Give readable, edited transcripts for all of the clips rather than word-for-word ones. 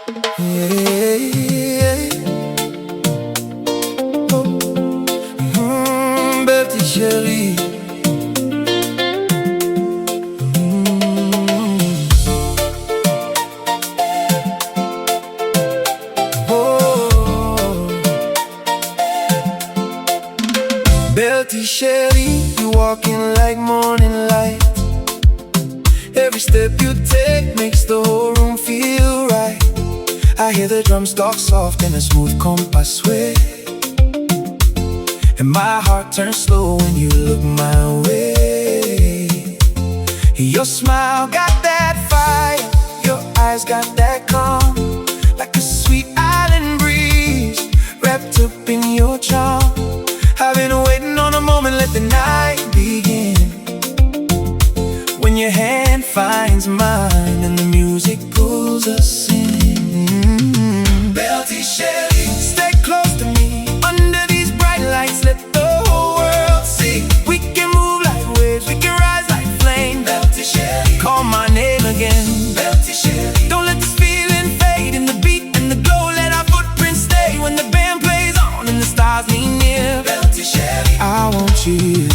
Yeah. Oh. Bel Ti Chéri. Bel Ti Chéri, you walking like morning light. Every step you take makes the whole room feel right. I hear the drums talk soft in a smooth Kompa sway, and my heart turns slow when you look my way. Your smile got that fire, your eyes got that calm, like a sweet island breeze wrapped up in your charm. I've been waiting on a moment, let the night begin. When your hand finds mine and the music pulls us in. Bel Ti Chéri, stay close to me. Under these bright lights, let the whole world see. We can move like waves, we can rise like flame. Bel Ti Chéri, call my name again. Bel Ti Chéri, don't let this feeling fade. In the beat and the glow, let our footprints stay. When the band plays on and the stars lean near, Bel Ti Chéri, I want you here.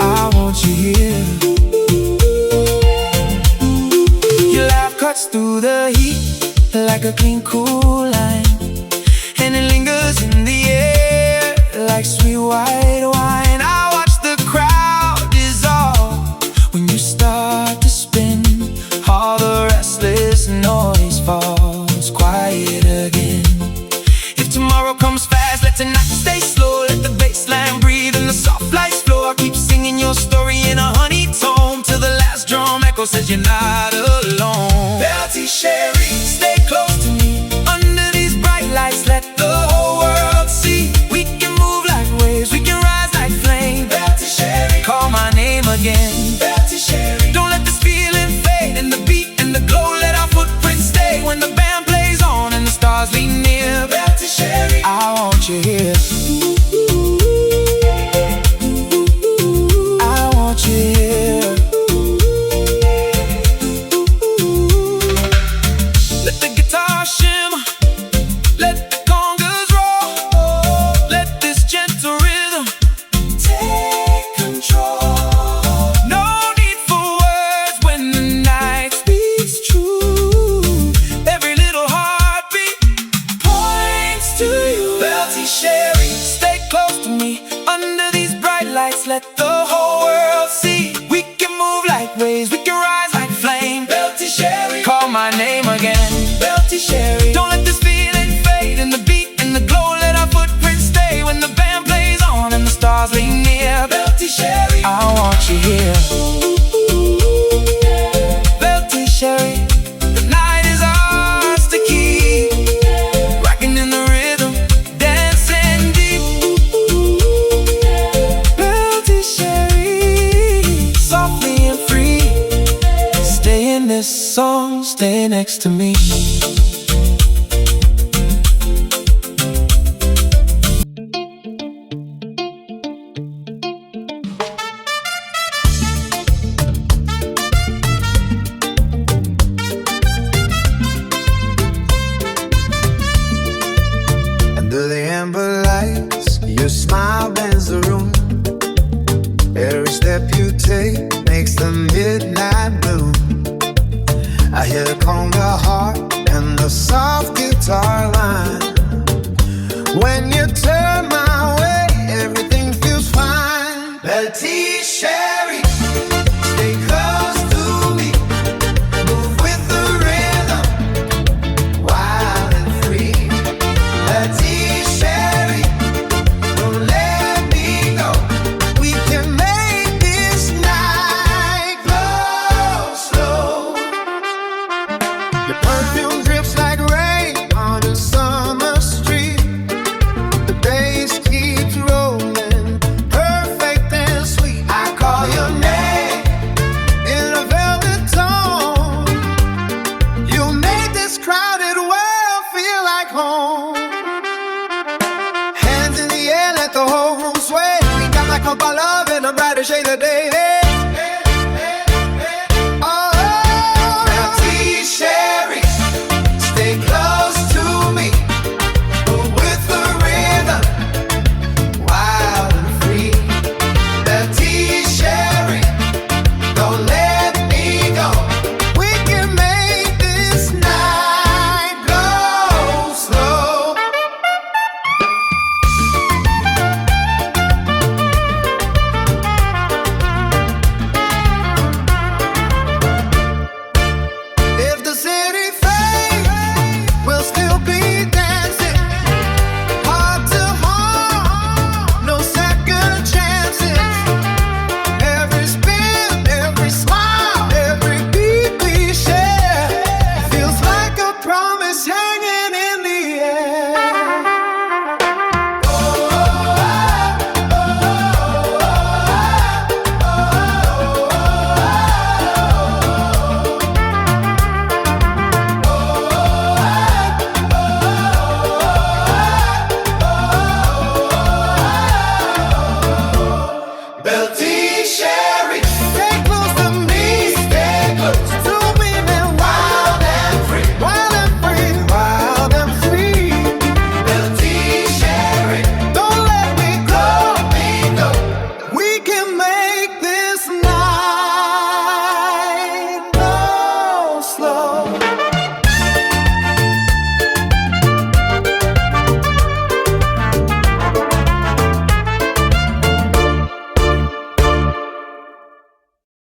I want you here. Your laugh cuts through the heat like a clean, cool line, and it lingers in the air like sweet white wine. I watch the crowd dissolve when you start to spin. All the restless noise falls quiet again. If tomorrow comes fast, let tonight stay slow. Let the bass line breathe and the soft lights flow. I'll keep singing your story in a honey tone till the last drum echo says you're not alone. Bel Ti Chéri, stay close to me. Under these bright lights, let the whole world see. We can move like waves, we can rise like flame. Bel Ti Chéri, call my name again. Bel Ti Chéri, don't let this feeling fade. In the beat and the glow, let our footprints stay. When the band plays on and the stars lean near, Bel Ti Chéri, I want you here. I want you here. Let the guitar shimmer, let the congas roll. Let this gentle rhythm take control. No need for words when the night speaks true. Every little heartbeat points to you. Bel Ti Chéri, stay close to me. Under these bright lights, let the whole world see. We can move like waves, we can rise like flame. Bel Ti Chéri, call my name again. Bel Ti Chéri, don't let this feeling fade. In the beat and the glow, let our footprints stay. When the band plays on and the stars lean near, Bel Ti Chéri, I want you here. Bel Ti Chéri, the night is ours to keep. Rocking in the rhythm, dancing deep. Bel Ti Chéri, softly and free. Stay in this song, stay next to me. Under the amber lights, your smile bends the room. Every step you take makes the midnight bloom. I hear the conga heart and the soft guitar line. When you turn